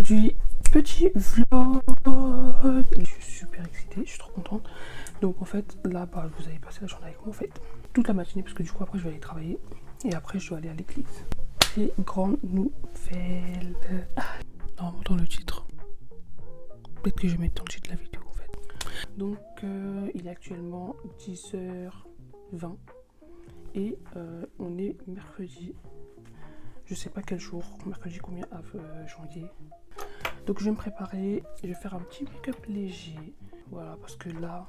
aujourd'hui, petit vlog. Je suis super excitée, je suis trop contente. Donc en fait, là, vous avez passé la journée avec moi en fait. Toute la matinée, parce que du coup après je vais aller travailler. Et après je dois aller à l'église. Très grande nouvelle. Normalement dans le titre. Peut-être que je vais mettre dans le titre de la vidéo en fait. Donc il est actuellement 10h20. Et on est mercredi. Je sais pas quel jour, mercredi combien janvier. Donc je vais me préparer, je vais faire un petit make-up léger. Voilà, parce que là,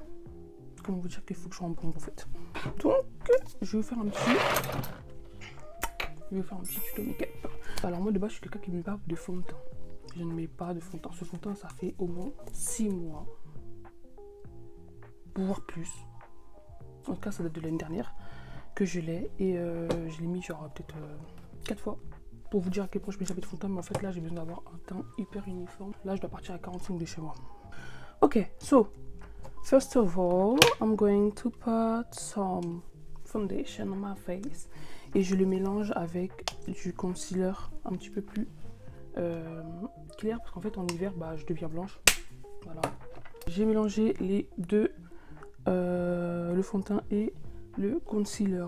comment vous dire qu'il faut que je sois en bombe en fait. Donc je vais faire un petit tuto make-up. Alors moi de base je suis quelqu'un qui ne met pas de fond de teint. Je ne mets pas de fond de teint. Ce fond de teint ça fait au moins 6 mois. Voire plus. En tout cas ça date de l'année dernière que je l'ai. Et je l'ai mis genre peut-être 4 fois. Pour vous dire à quel point je mets jamais de fond de teint, mais en fait là j'ai besoin d'avoir un teint hyper uniforme. Là je dois partir à 45 de chez moi. Ok, so first of all, I'm going to put some foundation on my face. Et je le mélange avec du concealer un petit peu plus clair, parce qu'en fait en hiver je deviens blanche. Voilà. J'ai mélangé les deux, le fond de teint et le concealer.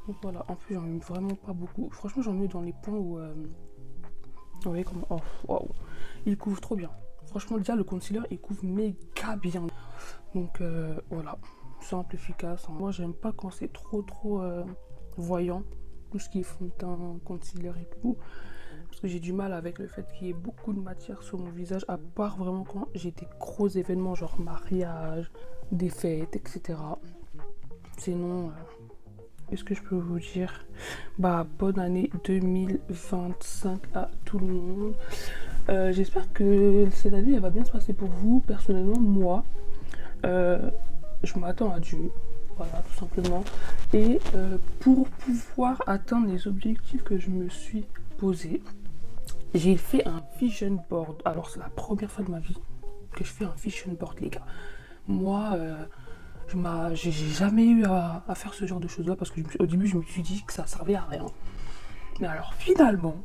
Donc voilà, en plus j'en mets vraiment pas beaucoup. Franchement j'en mets dans les points où vous voyez comment, oh waouh, il couvre trop bien. Franchement déjà le concealer il couvre méga bien. Donc voilà, simple, efficace. Moi j'aime pas quand c'est trop voyant, tout ce qui est fond de teint, concealer et tout, parce que j'ai du mal avec le fait qu'il y ait beaucoup de matière sur mon visage, à part vraiment quand j'ai des gros événements genre mariage, des fêtes, etc. Sinon qu'est-ce que je peux vous dire? Bonne année 2025 à tout le monde. J'espère que cette année elle va bien se passer pour vous. Personnellement, moi, je m'attends à Dieu. Voilà, tout simplement. Et pour pouvoir atteindre les objectifs que je me suis posés, j'ai fait un vision board. Alors, c'est la première fois de ma vie que je fais un vision board, les gars. Moi, j'ai jamais eu à faire ce genre de choses là, parce que au début je me suis dit que ça servait à rien, mais alors finalement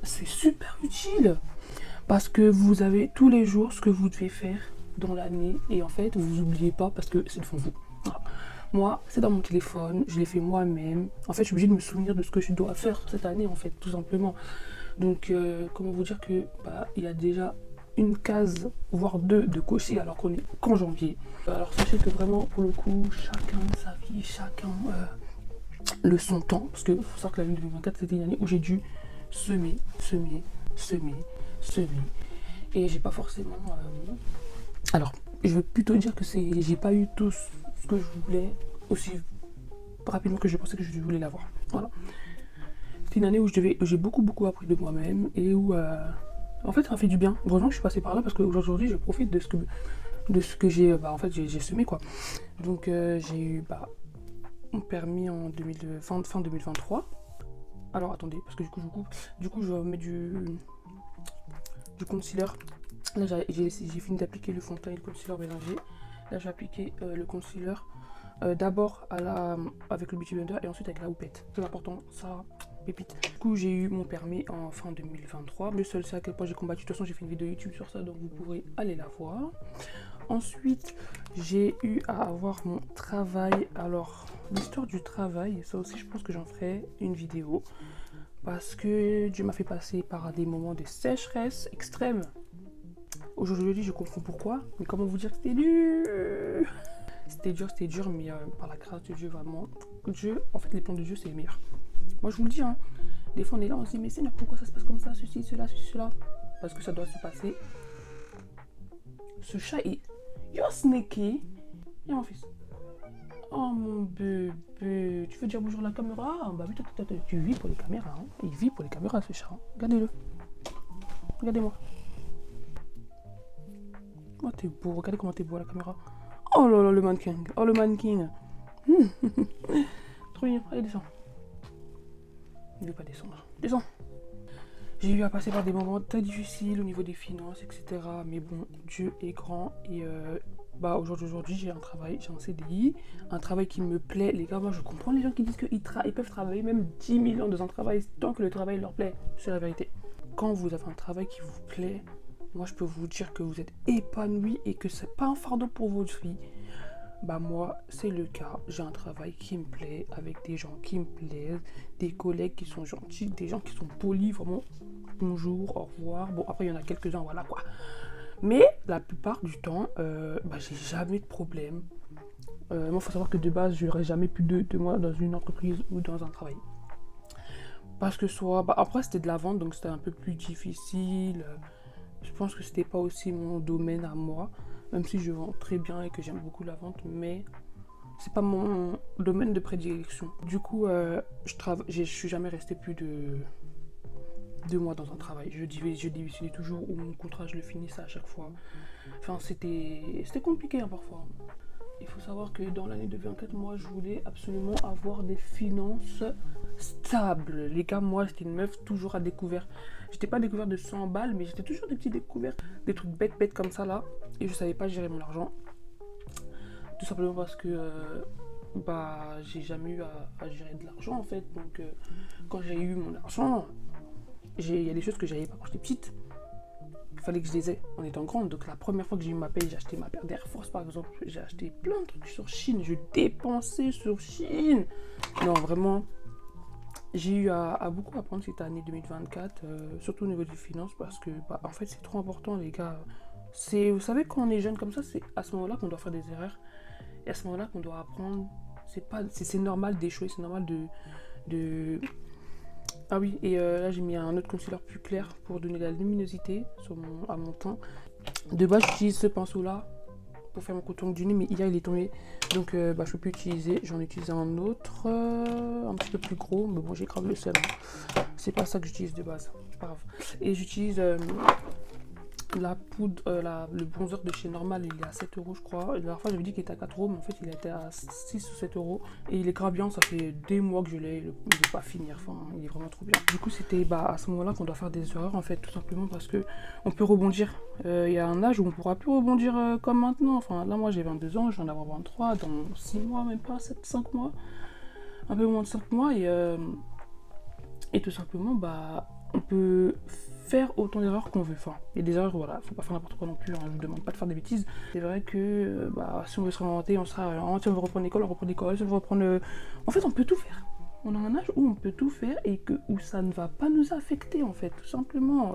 c'est super utile, parce que vous avez tous les jours ce que vous devez faire dans l'année, et en fait vous oubliez pas parce que c'est devant vous. Voilà. Moi c'est dans mon téléphone, je l'ai fait moi-même. En fait je suis obligée de me souvenir de ce que je dois faire cette année en fait, tout simplement. Donc comment vous dire que il y a déjà une case, voire deux de cocher, alors qu'on est qu'en janvier. Alors sachez que vraiment, pour le coup, chacun sa vie, chacun le son temps, parce que faut savoir que l'année 2024, c'était une année où j'ai dû semer, et j'ai pas forcément... Alors, je veux plutôt dire que j'ai pas eu tout ce que je voulais aussi rapidement que je pensais que je voulais l'avoir. Voilà. C'est une année où j'ai beaucoup appris de moi-même, et où... en fait ça m'a fait du bien, vraiment je suis passée par là, parce qu'aujourd'hui je profite de ce que j'ai en fait j'ai semé quoi. Donc j'ai eu mon permis en fin 2023. Alors attendez, parce que du coup je vais mettre du concealer. Là j'ai fini d'appliquer le fond de teint et le concealer mélangé. Là j'ai appliqué le concealer d'abord avec le beauty blender, et ensuite avec la houppette. C'est important, ça pépite. Du coup j'ai eu mon permis en fin 2023. Le seul c'est à quel point j'ai combattu. De toute façon j'ai fait une vidéo YouTube sur ça, donc vous pourrez aller la voir. Ensuite j'ai eu à avoir mon travail. Alors l'histoire du travail, ça aussi je pense que j'en ferai une vidéo, parce que Dieu m'a fait passer par des moments de sécheresse extrême. Aujourd'hui je comprends pourquoi, mais comment vous dire que c'était dur. C'était dur, mais par la grâce de Dieu, vraiment. Dieu, en fait, les plans de Dieu, c'est les meilleurs. Moi, je vous le dis, hein. Des fois, on est là, on se dit, mais c'est pourquoi ça se passe comme ça, ceci, cela, parce que ça doit se passer. Ce chat est... Yo, sneaky. Viens, mon fils. Oh, mon bébé. Tu veux dire bonjour à la caméra? Bah oui, tu vis pour les caméras. Hein. Il vit pour les caméras, ce chat. Hein. Regardez-le. Regardez-moi. Oh, t'es beau. Regardez comment t'es beau à la caméra. Oh là là, le mannequin. Oh, le mannequin. Trop mignon. Allez, descends. Il ne veut pas descendre. Descends. J'ai eu à passer par des moments très difficiles au niveau des finances, etc. Mais bon, Dieu est grand. Et aujourd'hui, j'ai un travail, j'ai un CDI. Un travail qui me plaît. Les gars, moi, je comprends les gens qui disent qu'ils peuvent travailler même 10 000 ans dans un travail tant que le travail leur plaît. C'est la vérité. quand vous avez un travail qui vous plaît, moi je peux vous dire que vous êtes épanoui et que c'est pas un fardeau pour votre vie. Bah moi, c'est le cas. J'ai un travail qui me plaît, avec des gens qui me plaisent, des collègues qui sont gentils, des gens qui sont polis, vraiment bonjour, au revoir. Bon, après il y en a quelques-uns, voilà quoi. Mais la plupart du temps, j'ai jamais de problème. Moi, il faut savoir que de base, j'aurais jamais plus de 2 mois dans une entreprise ou dans un travail. Parce que après c'était de la vente, donc c'était un peu plus difficile. Je pense que c'était pas aussi mon domaine à moi, même si je vends très bien et que j'aime beaucoup la vente, mais c'est pas mon domaine de prédilection. Du coup, je suis jamais resté plus de 2 mois dans un travail. Je démissionnais toujours ou mon contrat je le finissais à chaque fois. Enfin, c'était compliqué parfois. Il faut savoir que dans l'année 2024, moi, je voulais absolument avoir des finances stables. Les gars, moi, j'étais une meuf toujours à découvert. J'étais pas découvert de 100 balles, mais j'étais toujours des petits découverts, des trucs bêtes comme ça, là. Et je savais pas gérer mon argent. Tout simplement parce que j'ai jamais eu à gérer de l'argent, en fait. Donc, quand j'ai eu mon argent, il y a des choses que j'avais pas quand j'étais petite. Il fallait que je les aie en étant grande. Donc la première fois que j'ai eu ma paye, j'ai acheté ma paire d'Air Force par exemple. J'ai acheté plein de trucs sur Chine. Je dépensais sur Chine. Non, vraiment, j'ai eu à beaucoup apprendre cette année 2024, surtout au niveau des finances, parce que en fait c'est trop important les gars. Vous savez, quand on est jeune comme ça, c'est à ce moment-là qu'on doit faire des erreurs. Et à ce moment-là qu'on doit apprendre. C'est normal d'échouer, c'est normal de... Ah oui, et là j'ai mis un autre concealer plus clair pour donner la luminosité à mon teint. De base j'utilise ce pinceau là pour faire mon contour du nez, mais hier il est tombé, donc je peux plus utiliser. J'en ai utilisé un autre, un petit peu plus gros, mais bon j'ai grave le seum. C'est pas ça que j'utilise de base, c'est pas grave. Et j'utilise la poudre, le bronzer de chez Normal, il est à 7 € je crois. La dernière fois j'avais dit qu'il était à 4 €, mais en fait il était à 6 ou 7 €. Et il est grave bien, ça fait des mois que je l'ai, il ne veut pas finir, enfin il est vraiment trop bien. Du coup c'était à ce moment là qu'on doit faire des erreurs en fait, tout simplement parce que on peut rebondir. Il y a un âge où on ne pourra plus rebondir comme maintenant. Enfin là moi j'ai 22 ans, je viens d'avoir 23, dans 6 mois, même pas 5 mois. Un peu moins de 5 mois et tout simplement on peut faire autant d'erreurs qu'on veut. Enfin, il y a des erreurs, voilà, faut pas faire n'importe quoi non plus, hein, je vous demande pas de faire des bêtises. C'est vrai que si on veut se réinventer, on sera si on veut reprendre l'école, on reprend l'école, si on veut reprendre en fait on peut tout faire. On a un âge où on peut tout faire et où ça ne va pas nous affecter en fait, tout simplement.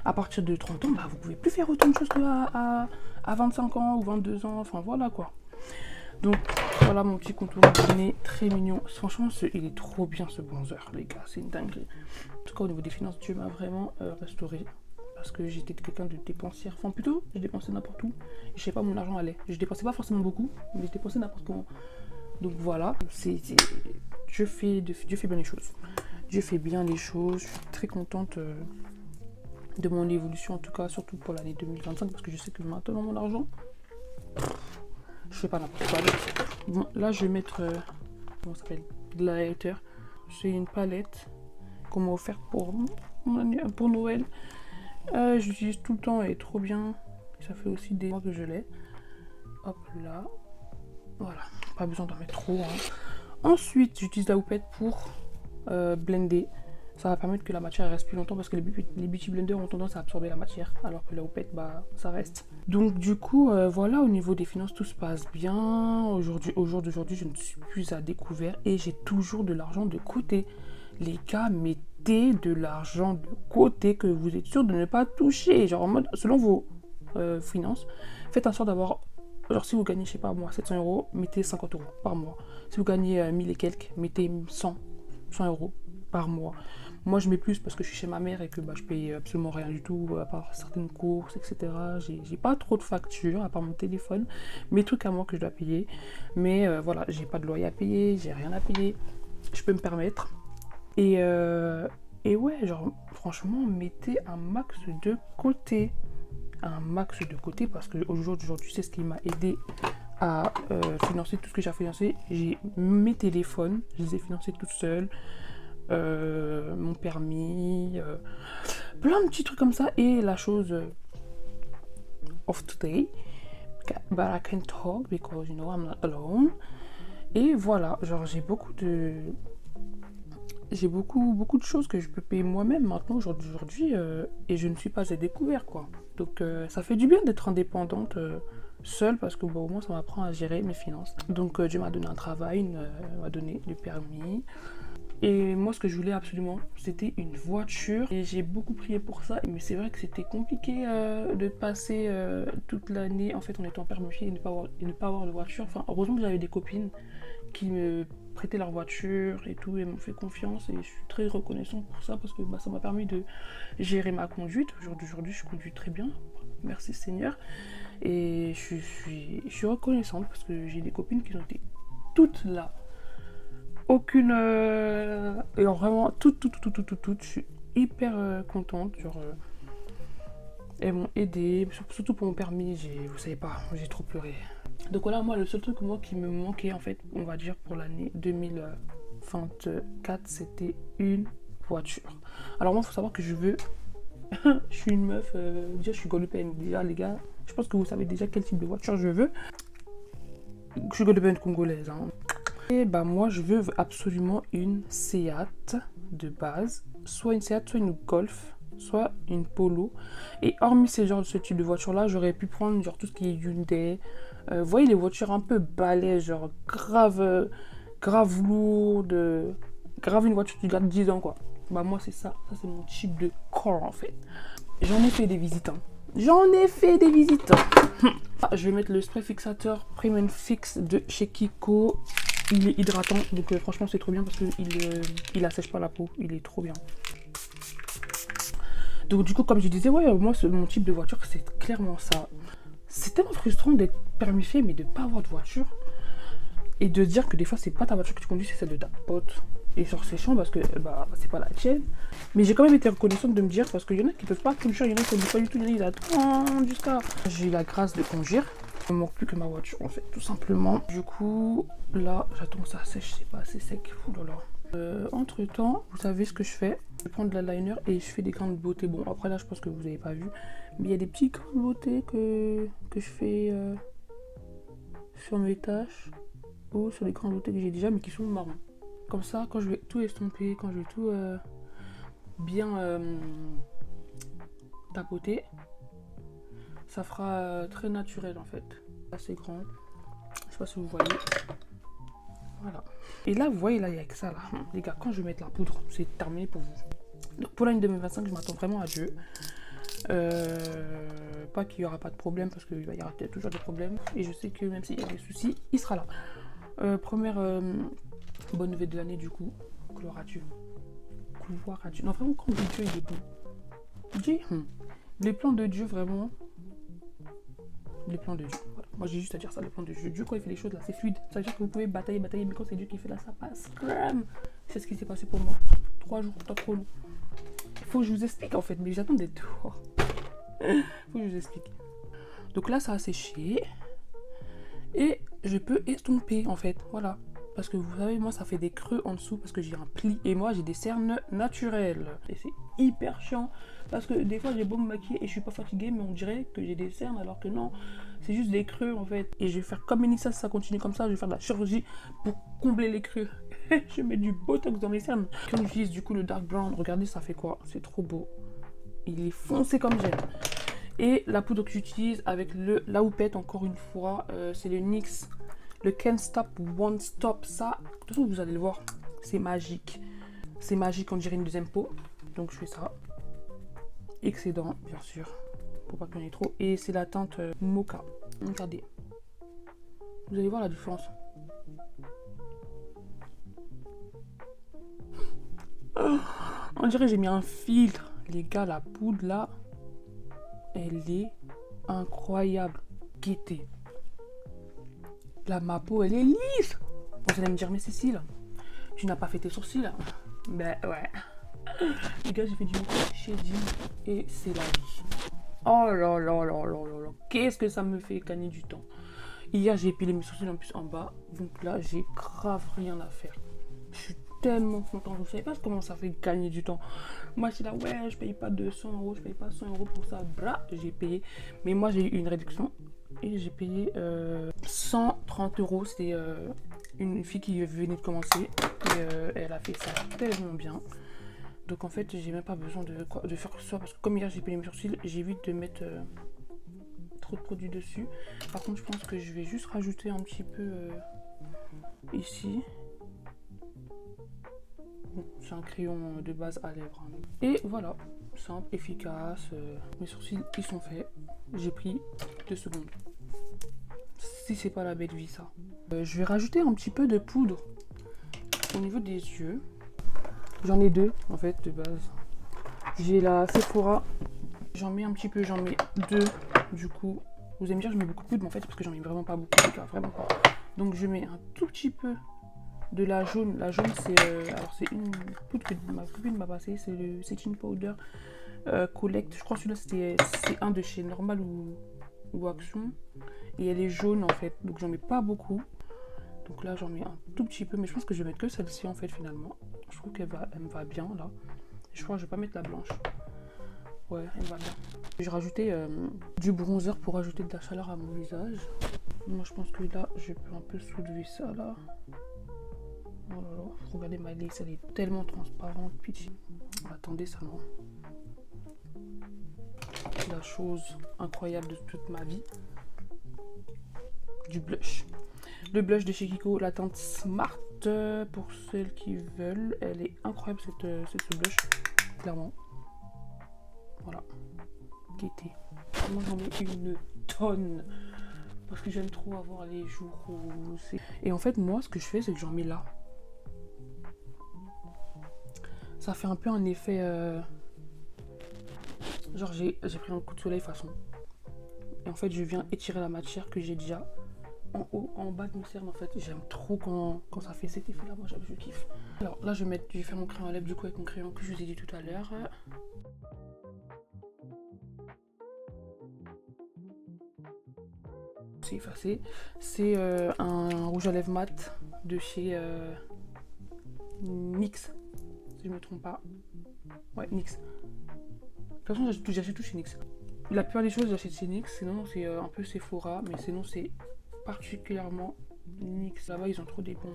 À partir de 30 ans, vous pouvez plus faire autant de choses qu'à 25 ans ou 22 ans, enfin voilà quoi. Donc voilà mon petit contour de nez très mignon. Franchement il est trop bien ce bronzer les gars, c'est une dinguerie. En tout cas au niveau des finances, Dieu m'a vraiment restauré. Parce que j'étais quelqu'un de dépensière. Enfin plutôt, je dépensais n'importe où. Je sais pas où mon argent allait. Je dépensais pas forcément beaucoup, mais je dépensais n'importe comment. Donc voilà, Dieu fait bien les choses. Dieu fait bien les choses. Je suis très contente de mon évolution, en tout cas surtout pour l'année 2025. Parce que je sais que maintenant mon argent... Je fais pas n'importe quoi. Bon, là je vais mettre comment ça s'appelle, de l'highlighter. C'est une palette qu'on m'a offerte pour Noël. J'utilise tout le temps, elle est trop bien. Ça fait aussi des mois que je l'ai. Hop là. Voilà, pas besoin d'en mettre trop. Ensuite, j'utilise la houppette pour blender. Ça va permettre que la matière reste plus longtemps parce que les beauty blenders ont tendance à absorber la matière alors que la houppette, ça reste. Donc du coup, voilà, au niveau des finances, tout se passe bien. Au jour d'aujourd'hui, je ne suis plus à découvert et j'ai toujours de l'argent de côté. Les gars, mettez de l'argent de côté que vous êtes sûr de ne pas toucher. Genre en mode, selon vos finances, faites en sorte d'avoir... Alors si vous gagnez, je sais pas moi, 700 €, mettez 50 € par mois. Si vous gagnez 1000 et quelques, mettez 100 € par mois. Moi je mets plus parce que je suis chez ma mère et que je paye absolument rien du tout à part certaines courses, etc. J'ai pas trop de factures à part mon téléphone, mes trucs à moi que je dois payer. Mais voilà, j'ai pas de loyer à payer, j'ai rien à payer. Je peux me permettre. Et ouais, genre franchement, mettez un max de côté. Un max de côté parce que aujourd'hui, tu sais ce qui m'a aidé à financer tout ce que j'ai financé. J'ai mes téléphones, je les ai financés toute seule. Mon permis, plein de petits trucs comme ça. Et la chose of today, but I can talk because you know I'm not alone. Et voilà, genre j'ai beaucoup de j'ai beaucoup de choses que je peux payer moi-même maintenant aujourd'hui et je ne suis pas à découvert quoi. Donc ça fait du bien d'être indépendante seule parce que bon, au moins ça m'apprend à gérer mes finances. Donc Dieu m'a donné un travail, m'a donné du permis. Et moi, ce que je voulais absolument, c'était une voiture. Et j'ai beaucoup prié pour ça. Mais c'est vrai que c'était compliqué de passer toute l'année en fait en étant permis et ne pas avoir de voiture. Enfin, heureusement que j'avais des copines qui me prêtaient leur voiture et tout et m'ont fait confiance. Et je suis très reconnaissante pour ça parce que ça m'a permis de gérer ma conduite. Aujourd'hui, je conduis très bien. Merci Seigneur. Et je suis reconnaissante parce que j'ai des copines qui ont été toutes là. Aucune et vraiment toutes je suis hyper contente, genre elles m'ont aidé surtout pour mon permis. Vous savez pas, j'ai trop pleuré. Donc voilà, moi le seul truc moi qui me manquait en fait, on va dire pour l'année 2024, c'était une voiture. Alors moi il faut savoir que je veux je suis une meuf, déjà je suis guadeloupéenne, déjà les gars, je pense que vous savez déjà quel type de voiture je veux. Je suis guadeloupéenne congolaise hein. Et moi je veux absolument une Seat de base, soit une Seat, soit une Golf, soit une Polo. Et hormis ce type de voiture là, j'aurais pu prendre genre tout ce qui est Hyundai. Vous voyez les voitures un peu balèzes, genre grave lourde, grave une voiture qui garde 10 ans quoi. Moi c'est ça c'est mon type de corps en fait. J'en ai fait des visites hein. Je vais mettre le spray fixateur Premium Fix de chez Kiko. Il est hydratant, donc franchement c'est trop bien parce qu'il assèche pas la peau, il est trop bien. Donc du coup comme je disais, ouais moi mon type de voiture c'est clairement ça. C'est tellement frustrant d'être permifié mais de pas avoir de voiture. Et de dire que des fois c'est pas ta voiture que tu conduis, c'est celle de ta pote. Et sur c'est chiant parce que c'est pas la tienne. Mais j'ai quand même été reconnaissante de me dire parce qu'il y en a qui peuvent pas conduire, il y en a qui conduisent pas du tout, il y en a qui attendent jusqu'à... J'ai eu la grâce de conduire. Il me manque plus que ma voiture en fait, tout simplement. Du coup, là, j'attends que ça sèche, c'est pas assez sec. Entre temps, vous savez ce que je fais. Je prends de l'eyeliner et je fais des grains de beauté. Bon, après là, je pense que vous avez pas vu. Mais il y a des petits grains de beauté que je fais sur mes taches ou sur les grains de beauté que j'ai déjà, mais qui sont marrons. Comme ça, quand je vais tout estomper, quand je vais tout bien tapoter, ça fera très naturel en fait. Assez grand. Je sais pas si vous voyez. Voilà. Et là, vous voyez, là, il y a que ça là. Les gars, quand je vais mettre la poudre, c'est terminé pour vous. Donc pour l'année 2025, je m'attends vraiment à Dieu. Pas qu'il n'y aura pas de problème parce qu'il y aura peut-être toujours des problèmes. Et je sais que même s'il y a des soucis, il sera là. Première bonne nouvelle de l'année du coup. Gloire à Dieu. Gloire à Dieu. Non, vraiment, quand Dieu il est bon. Dieu, les plans de Dieu, vraiment. Les plans de Dieu. Voilà. Moi, j'ai juste à dire ça, les plans de Dieu. Dieu, quand il fait les choses, là, c'est fluide. Ça veut dire que vous pouvez batailler, mais quand c'est Dieu qui fait là, ça passe. C'est ce qui s'est passé pour moi. 3 jours, pas trop long. Il faut que je vous explique, en fait, mais j'attends des tours. Il faut que je vous explique. Donc là, ça a séché. Et je peux estomper, en fait. Voilà. Parce que vous savez, moi, ça fait des creux en dessous parce que j'ai un pli. Et moi, j'ai des cernes naturelles. Et c'est hyper chiant. Parce que des fois, j'ai beau me maquiller et je suis pas fatiguée, mais on dirait que j'ai des cernes alors que non. C'est juste des creux, en fait. Et je vais faire comme Mélissa, si ça continue comme ça, je vais faire de la chirurgie pour combler les creux. Je mets du botox dans mes cernes. Quand j'utilise du coup le dark brown, regardez, ça fait quoi? C'est trop beau. Il est foncé comme j'aime. Et la poudre que j'utilise avec la houppette, encore une fois, c'est le NYX. Le Can't Stop Won't Stop, ça, de toute façon vous allez le voir, c'est magique. C'est magique, on dirait une deuxième peau. Donc je fais ça. Excédent, bien sûr, pour pas qu'il y en ait trop. Et c'est la teinte Mocha. Regardez. Vous allez voir la différence. On dirait que j'ai mis un filtre. Les gars, la poudre là, elle est incroyable. Guettez. Là, ma peau, elle est lisse. Vous allez me dire, mais Cécile, tu n'as pas fait tes sourcils? Ben ouais. Les gars, j'ai fait du shading et c'est la vie. Oh là là là là là là. Qu'est-ce que ça me fait gagner du temps. Hier, j'ai épilé mes sourcils en plus en bas. Donc là, j'ai grave rien à faire. Je suis tellement contente. Vous savez pas comment ça fait gagner du temps. Moi, je suis là, ouais, je paye pas 200 €, je paye pas 100 € pour ça. Bra, j'ai payé. Mais moi, j'ai eu une réduction. Et j'ai payé 130 €, c'était une fille qui venait de commencer et elle a fait ça tellement bien. Donc en fait j'ai même pas besoin de faire quoi que ce soit parce que comme hier j'ai pelé mes sourcils, j'évite de mettre trop de produits dessus. Par contre je pense que je vais juste rajouter un petit peu ici. Bon, c'est un crayon de base à lèvres. Hein. Et voilà, simple, efficace. Mes sourcils ils sont faits. J'ai pris 2 secondes. Si c'est pas la belle vie ça. Je vais rajouter un petit peu de poudre au niveau des yeux. J'en ai 2 en fait de base. J'ai la Sephora. J'en mets un petit peu, j'en mets 2 du coup. Vous allez me dire je mets beaucoup de poudre mais en fait parce que j'en mets vraiment pas beaucoup, les gars, vraiment pas. Donc je mets un tout petit peu de la jaune. La jaune c'est alors c'est une poudre que ma copine m'a passée, c'est le Setting Powder Collect. Je crois que celui-là c'est un de chez Normal ou Action. Et elle est jaune en fait, donc j'en mets pas beaucoup. Donc là j'en mets un tout petit peu, mais je pense que je vais mettre que celle-ci en fait finalement. Je trouve qu'elle me va bien là. Je crois que je vais pas mettre la blanche. Ouais, elle me va bien. J'ai rajouté du bronzer pour ajouter de la chaleur à mon visage. Moi je pense que là je peux un peu soulever ça là. Oh là là, regardez ma lace, elle est tellement transparente. Pitié. Attendez seulement. La chose incroyable de toute ma vie. Du blush. Le blush de chez Kiko, la teinte Smart, pour celles qui veulent. Elle est incroyable ce blush, clairement. Voilà. Gaieté. Moi j'en mets une tonne. Parce que j'aime trop avoir les joues roses. Et en fait moi ce que je fais c'est que j'en mets là. Ça fait un peu un effet... Genre j'ai pris un coup de soleil façon. Et en fait je viens étirer la matière que j'ai déjà en haut, en bas de mes cernes en fait. J'aime trop quand ça fait cet effet là, moi je kiffe. Alors là je vais faire mon crayon à lèvres du coup avec mon crayon que je vous ai dit tout à l'heure. C'est effacé. C'est un rouge à lèvres mat de chez NYX, si je me trompe pas. Ouais, NYX. De toute façon j'achète tout chez NYX. La plupart des choses j'achète chez NYX, sinon c'est un peu Sephora, mais sinon c'est particulièrement NYX. Là-bas ils ont trop des bons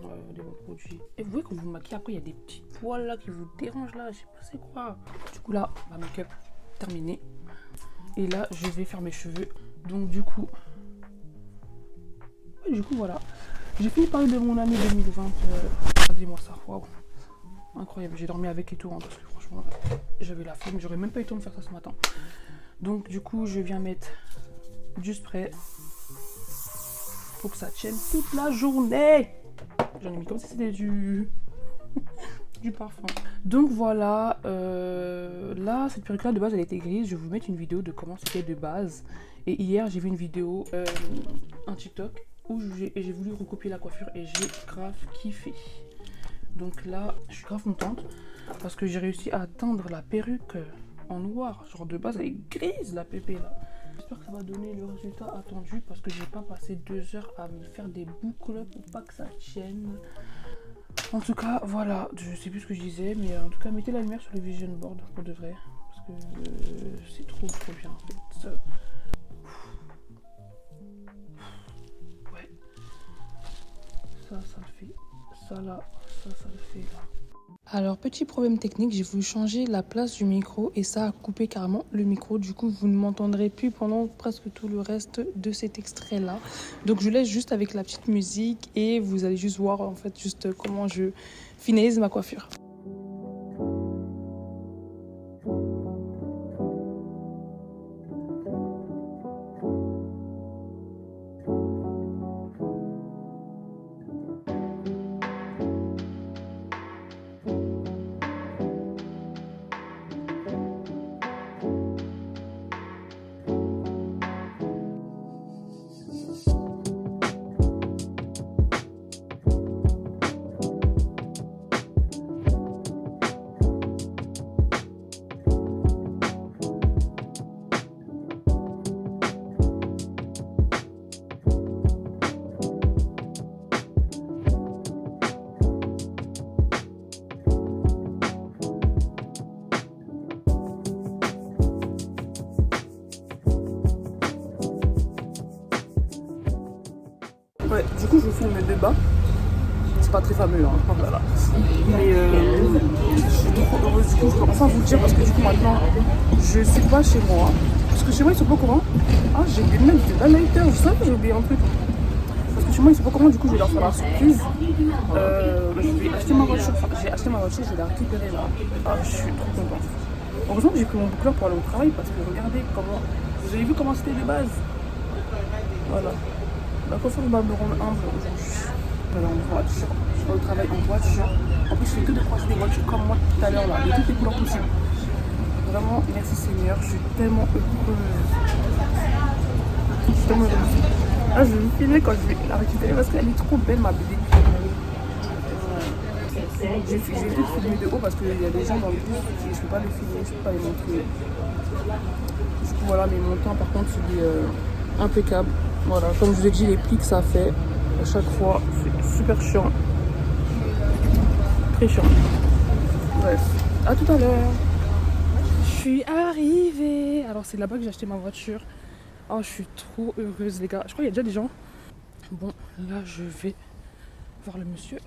produits. Et vous voyez quand vous vous maquillez après il y a des petits poils là qui vous dérangent là, je sais pas c'est quoi. Du coup là ma make-up terminée. Et là je vais faire mes cheveux. Donc du coup voilà. J'ai fini de parler de mon année 2020. Regardez-moi ça, waouh. Incroyable, j'ai dormi avec et tout, hein, parce que franchement, j'avais la flemme, j'aurais même pas eu le temps de faire ça ce matin. Donc du coup, je viens mettre du spray pour que ça tienne toute la journée. J'en ai mis comme si c'était du parfum. Donc voilà, là, cette perruque-là, de base, elle était grise. Je vais vous mettre une vidéo de comment c'était de base. Et hier, j'ai vu une vidéo, un TikTok, où j'ai voulu recopier la coiffure et j'ai grave kiffé. Donc là, je suis grave contente parce que j'ai réussi à atteindre la perruque en noir. Genre de base, elle est grise la pépé là. J'espère que ça va donner le résultat attendu parce que j'ai pas passé 2 heures à me faire des boucles pour pas que ça tienne. En tout cas, voilà, je sais plus ce que je disais, mais en tout cas, mettez la lumière sur le vision board pour de vrai. Parce que c'est trop bien en fait. Ouais. Ça le fait. Ça là, ça le fait là. Alors, petit problème technique, j'ai voulu changer la place du micro et ça a coupé carrément le micro. Du coup, vous ne m'entendrez plus pendant presque tout le reste de cet extrait-là. Donc, je laisse juste avec la petite musique et vous allez juste voir en fait juste comment je finalise ma coiffure. Ouais, du coup, je vous filme de bas. c'est pas très fameux, hein. Voilà. Mais je suis trop heureuse, du coup, je peux enfin vous le dire parce que du coup, maintenant, je suis pas chez moi. Parce que chez moi, ils sont pas au courant. Ah, j'ai oublié de mettre de la lighter, vous savez, j'ai oublié un truc. Parce que chez moi, ils sont pas au courant, du coup, je vais leur faire la surprise. Je vais acheter ma voiture, enfin, j'ai acheté ma voiture, je vais la récupérer là. Ah, je suis trop contente. Heureusement que j'ai pris mon boucleur pour aller au travail parce que regardez comment. Vous avez vu comment c'était les bases. Voilà. La confiance va me rendre humble aujourd'hui. Voilà, en voiture. Je vais au travail en voiture. En plus, je fais que de croiser des voitures comme moi tout à l'heure là, de toutes les couleurs possibles. Vraiment, merci Seigneur, je suis tellement heureuse. Je suis tellement heureuse. Là, je vais me filmer quand je vais la récupérer parce qu'elle est trop belle, ma bébé. Je vais peut-être filmer de haut parce qu'il y a des gens dans le bus et je ne peux pas les filmer, je ne peux pas les montrer. Du coup, voilà, mes montants, par contre, c'est impeccable. Voilà, comme je vous ai dit, les plis que ça fait à chaque fois, c'est super chiant. Très chiant. Bref, à tout à l'heure. Je suis arrivée. Alors, c'est là-bas que j'ai acheté ma voiture. Oh, je suis trop heureuse, les gars. Je crois qu'il y a déjà des gens. Bon, là, je vais voir le monsieur.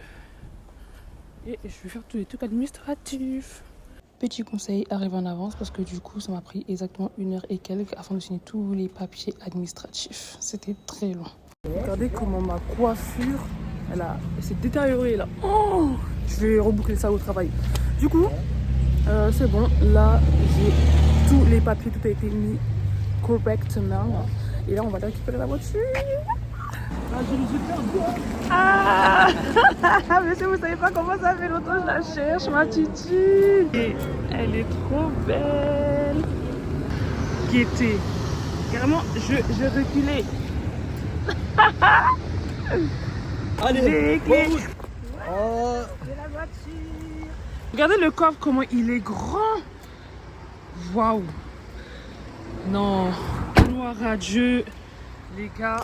Et je vais faire tous les trucs administratifs. Petit conseil, arrive en avance parce que du coup, ça m'a pris exactement 1 heure et quelques afin de signer tous les papiers administratifs. C'était très long. Regardez comment ma coiffure, elle s'est détériorée là. Oh, je vais reboucler ça au travail. Du coup, c'est bon. Là, j'ai tous les papiers, tout a été mis correctement. Et là, on va récupérer la voiture. Ah, monsieur, vous savez pas comment ça fait longtemps que je la cherche, ma titi. Et elle est trop belle. Gaieté. Carrément, je reculais. Allez, J'ai les clés. oh. J'ai la voiture. Regardez le coffre, comment il est grand. Waouh. Non. Gloire à Dieu, les gars.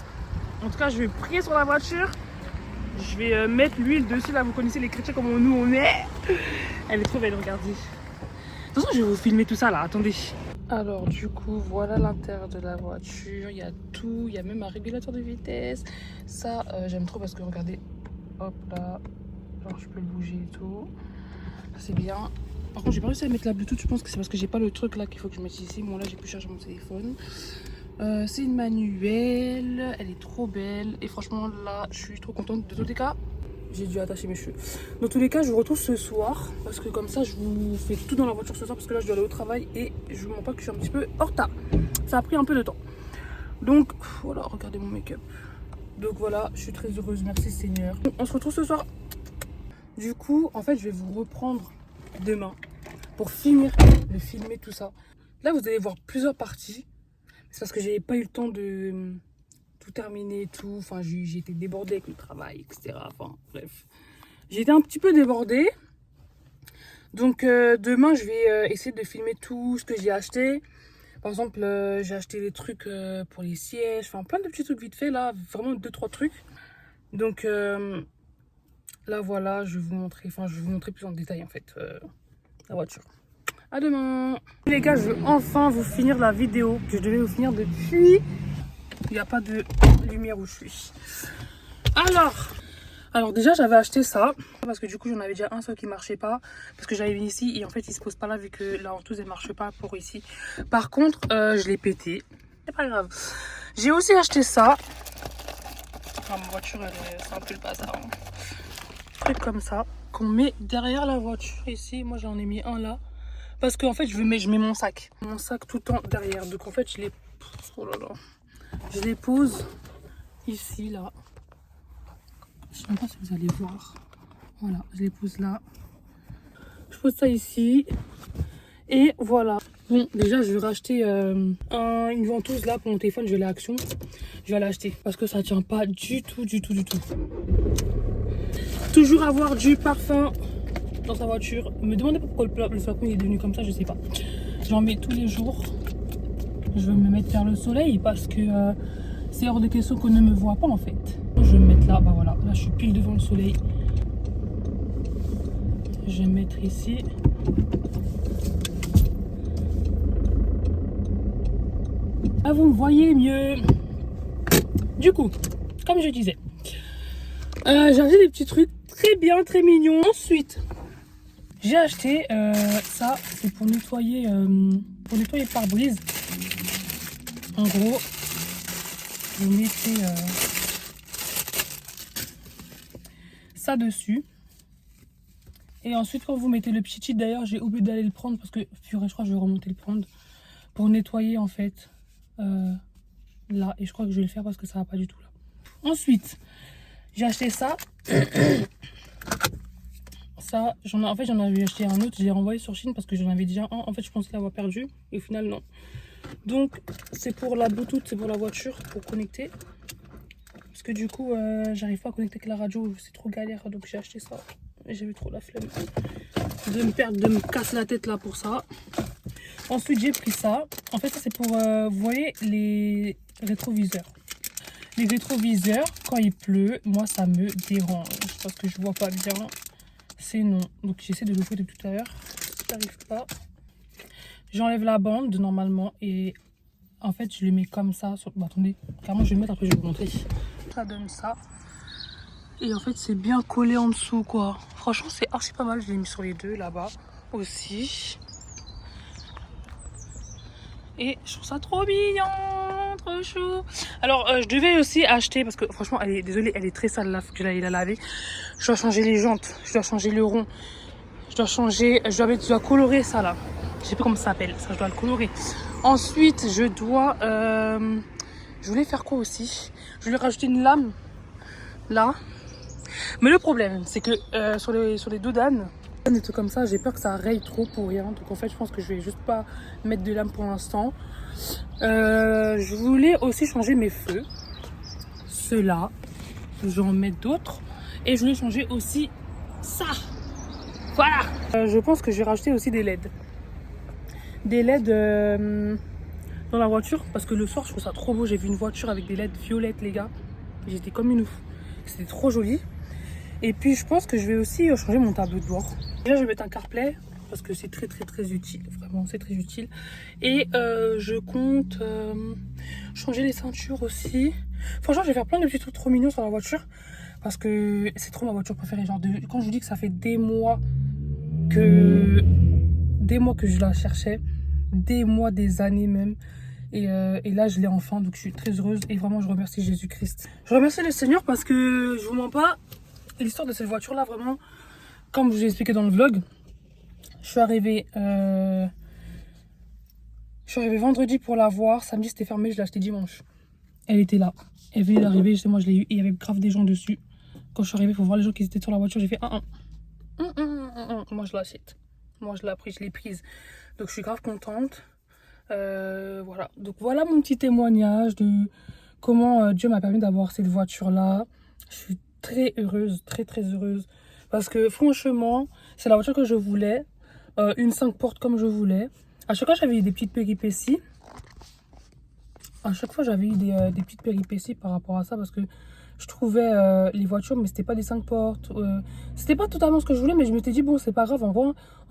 En tout cas, je vais prier sur la voiture. Je vais mettre l'huile dessus. Là, vous connaissez les chrétiens comme nous on est. Elle est trop belle, regardez. De toute façon, je vais vous filmer tout ça là. Attendez. Alors, du coup, voilà l'intérieur de la voiture. Il y a tout. Il y a même un régulateur de vitesse. Ça, j'aime trop parce que regardez. Hop là. Genre, je peux le bouger et tout. C'est bien. Par contre, j'ai pas réussi à mettre la Bluetooth. Je pense que c'est parce que j'ai pas le truc là qu'il faut que je mette ici. Bon, là, j'ai pu charger mon téléphone. C'est une manuelle, elle est trop belle et franchement là je suis trop contente. De tous les cas, j'ai dû attacher mes cheveux. Dans tous les cas, je vous retrouve ce soir parce que comme ça je vous fais tout dans la voiture ce soir parce que là je dois aller au travail et je vous mens pas que je suis un petit peu en retard. Ça a pris un peu de temps. Donc voilà, regardez mon make-up. Donc voilà, je suis très heureuse, merci Seigneur. On se retrouve ce soir. Du coup, en fait, je vais vous reprendre demain pour finir de filmer tout ça. Là, vous allez voir plusieurs parties. C'est parce que j'avais pas eu le temps de tout terminer et tout. Enfin, j'ai été débordée avec le travail, etc. Enfin, bref. J'ai été un petit peu débordée. Donc, demain, je vais essayer de filmer tout ce que j'ai acheté. Par exemple, j'ai acheté des trucs pour les sièges. Enfin, plein de petits trucs vite fait, là. Vraiment 2-3 trucs. Donc, là, voilà, je vais vous montrer. Enfin, je vais vous montrer plus en détail, en fait, la voiture. À demain. Les gars, je vais enfin vous finir la vidéo que je devais vous finir depuis. Il n'y a pas de lumière où je suis. Alors déjà j'avais acheté ça parce que du coup j'en avais déjà un seul qui marchait pas parce que j'avais mis ici et en fait il se pose pas là vu que la ventouse elle marche pas pour ici. Par contre je l'ai pété. C'est pas grave. J'ai aussi acheté ça. Enfin, ma voiture c'est un peu le bazar. Hein. Truc comme ça qu'on met derrière la voiture ici. Moi j'en ai mis un là. Parce qu'en fait, je mets mon sac. Mon sac tout le temps derrière. Donc en fait, je les... Oh là là. Je les pose ici, là. Je ne sais même pas si vous allez voir. Voilà, je les pose là. Je pose ça ici. Et voilà. Bon, déjà, je vais racheter une ventouse là pour mon téléphone. Je vais aller à Action. Je vais l'acheter. Parce que ça tient pas du tout. Toujours avoir du parfum dans sa voiture. Me demandez pas pourquoi le flacon est devenu comme ça, je sais pas. J'en mets tous les jours. Je vais me mettre vers le soleil parce que c'est hors de question qu'on ne me voit pas en fait. Je vais me mettre là, bah voilà, là je suis pile devant le soleil. Je vais me mettre ici. Vous me voyez mieux. Du coup, comme je disais, J'ai acheté des petits trucs très bien, très mignons. Ensuite, j'ai acheté ça, c'est pour nettoyer le pare-brise. En gros, vous mettez ça dessus. Et ensuite, quand vous mettez le petit cheat, d'ailleurs, j'ai oublié d'aller le prendre parce que, purée, je crois que je vais remonter le prendre pour nettoyer en fait là. Et je crois que je vais le faire parce que ça va pas du tout là. Ensuite, j'ai acheté ça. Ça, j'en avais acheté un autre, je l'ai renvoyé sur Chine parce que j'en avais déjà un. En fait, je pensais l'avoir perdu et au final, non. Donc, c'est pour la Bluetooth, c'est pour la voiture, pour connecter. Parce que du coup, j'arrive pas à connecter avec la radio, c'est trop galère. Donc, j'ai acheté ça. Et j'avais trop la flemme de me casser la tête là pour ça. Ensuite, j'ai pris ça. En fait, ça, c'est pour, vous voyez, les rétroviseurs. Les rétroviseurs, quand il pleut, moi, ça me dérange parce que je vois pas bien. C'est non. Donc j'essaie de l'ouvrir depuis tout à l'heure. J'arrive pas. J'enlève la bande normalement et en fait je le mets comme ça. Sur... Bah, attendez, clairement je vais le mettre après je vais vous montrer. Ça donne ça. Et en fait c'est bien collé en dessous quoi. Franchement c'est archi pas mal. Je l'ai mis sur les deux là-bas aussi. Et je trouve ça trop mignon, trop chou. Alors je devais aussi acheter parce que franchement elle est, désolée, elle est très sale là, faut que j'aille la laver. Je dois changer les jantes, je dois changer le rond, je dois colorer ça là. Je sais pas comment ça s'appelle, ça je dois le colorer. Ensuite je dois, je voulais faire quoi aussi? Je voulais rajouter une lame là. Mais le problème c'est que sur les dos d'âne, des trucs comme ça, j'ai peur que ça raye trop pour rien. Donc en fait je pense que je vais juste pas mettre de lame pour l'instant. Je voulais aussi changer mes feux. Ceux-là, je vais en mettre d'autres. Et je voulais changer aussi ça. Voilà. Je pense que je vais rajouter aussi des LED. Des LED dans la voiture. Parce que le soir je trouve ça trop beau. J'ai vu une voiture avec des LED violettes les gars. J'étais comme une ouf. C'était trop joli. Et puis je pense que je vais aussi changer mon tableau de bord. Déjà je vais mettre un CarPlay parce que c'est très utile, vraiment c'est très utile. Et je compte changer les ceintures aussi. Franchement je vais faire plein de petits trucs trop mignons sur la voiture parce que c'est trop ma voiture préférée. Genre quand je vous dis que ça fait des mois que je la cherchais, des années même. Et là je l'ai enfin, donc je suis très heureuse et vraiment je remercie Jésus-Christ. Je remercie le Seigneur parce que je vous mens pas. L'histoire de cette voiture là vraiment, comme je vous ai expliqué dans le vlog, je suis arrivée vendredi pour la voir, samedi c'était fermé, je l'ai acheté dimanche. Elle était là, elle venait d'arriver, moi je l'ai eu et il y avait grave des gens dessus. Quand je suis arrivée, il faut voir les gens qui étaient sur la voiture, j'ai fait moi je l'achète, moi je l'ai pris, je l'ai prise. Donc je suis grave contente. Voilà, donc voilà mon petit témoignage de comment Dieu m'a permis d'avoir cette voiture là. Je suis très heureuse, très heureuse parce que franchement c'est la voiture que je voulais, une 5 portes comme je voulais. À chaque fois j'avais eu des petites péripéties, des petites péripéties par rapport à ça parce que je trouvais les voitures mais c'était pas des 5 portes, c'était pas totalement ce que je voulais, mais je m'étais dit bon c'est pas grave, en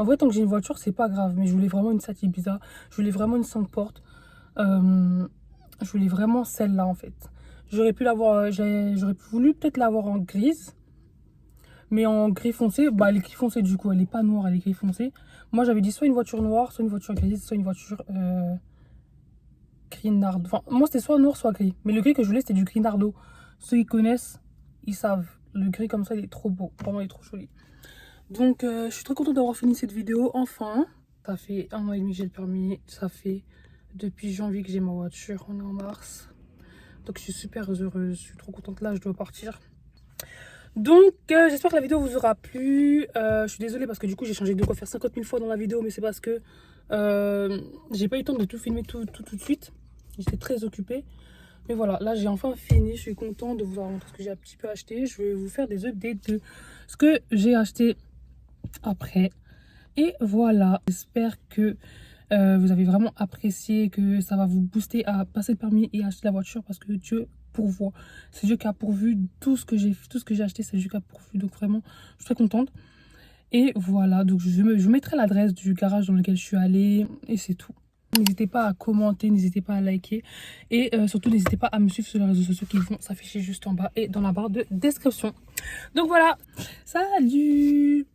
vrai tant que j'ai une voiture c'est pas grave. Mais je voulais vraiment une Seat Ibiza, je voulais vraiment une 5 portes, je voulais vraiment celle-là en fait. J'aurais pu voulu peut-être l'avoir en grise, mais en gris foncé. Bah elle est gris foncé du coup, elle est pas noire, elle est gris foncé. Moi j'avais dit soit une voiture noire, soit une voiture grise, soit une voiture gris nardo. Enfin moi c'était soit noir soit gris, mais le gris que je voulais c'était du gris nardo. Ceux qui connaissent, ils savent. Le gris comme ça il est trop beau, vraiment il est trop joli. Donc je suis très contente d'avoir fini cette vidéo enfin. Ça fait 1 an et demi que j'ai le permis, ça fait depuis janvier que j'ai ma voiture, on est en mars. Donc je suis super heureuse, je suis trop contente. Là je dois partir. Donc j'espère que la vidéo vous aura plu. Je suis désolée parce que du coup j'ai changé de quoi faire 50 000 fois dans la vidéo. Mais c'est parce que j'ai pas eu le temps de tout filmer tout de suite. J'étais très occupée. Mais voilà, là j'ai enfin fini. Je suis contente de vous avoir montré ce que j'ai un petit peu acheté. Je vais vous faire des updates de ce que j'ai acheté après. Et voilà, j'espère que vous avez vraiment apprécié, que ça va vous booster à passer le permis et à acheter la voiture parce que Dieu pourvoit. C'est Dieu qui a pourvu tout ce que j'ai acheté, c'est Dieu qui a pourvu. Donc vraiment, je suis très contente. Et voilà, donc je mettrai l'adresse du garage dans lequel je suis allée et c'est tout. N'hésitez pas à commenter, n'hésitez pas à liker. Et surtout, n'hésitez pas à me suivre sur les réseaux sociaux qui vont s'afficher juste en bas et dans la barre de description. Donc voilà, salut!